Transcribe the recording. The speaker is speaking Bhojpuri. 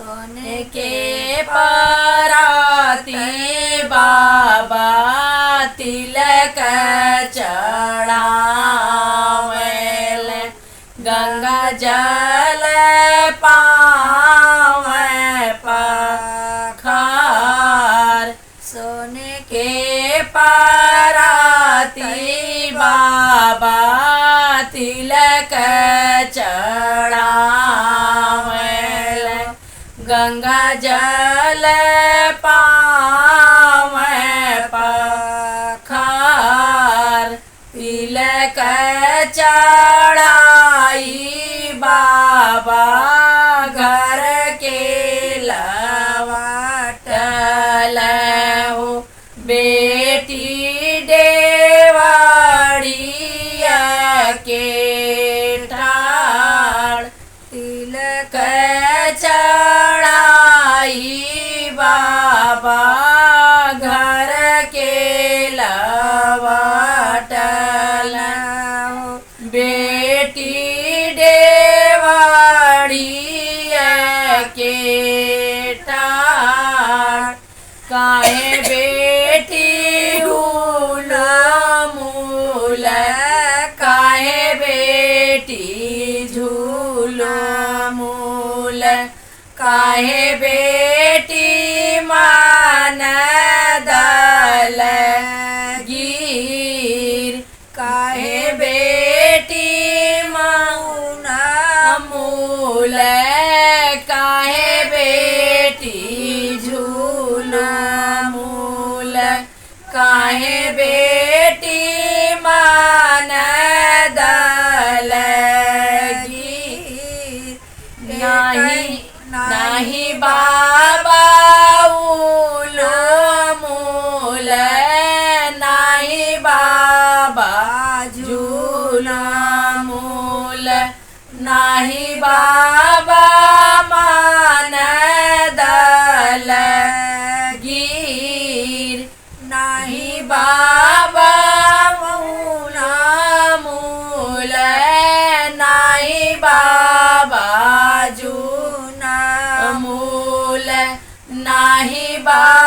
सोने के पराती बाबा तिलक चढ़ावेल, गंगा जल पावे पखार। सोने के पराती बाबा तिलक चढ़ावेल, गंगा जल पावे पखार। तिलक चढ़ाई बाबा घर के लवाटल हो, बेटी डेवड़िया के ठाड़। तिलक चढ़ाई बाबा घर के लवाटल हो, बेटी डेवड़िया के ठाड़। काहे बेटी हुल मूल, काहे बेटी झूल मूल, काहे बेटी मान दल गिर। काहे बेटी मौन मूल, काहे बेटी झूल मूल, काहे बेटी मान दल गिर। नाही बाबा उल मूल, नाही बाबा झूल मूल, नाही बाबा मान दल गिर। नाही बाबा मूल मूल, नाही बाबा झूल मूल, नाही बाबा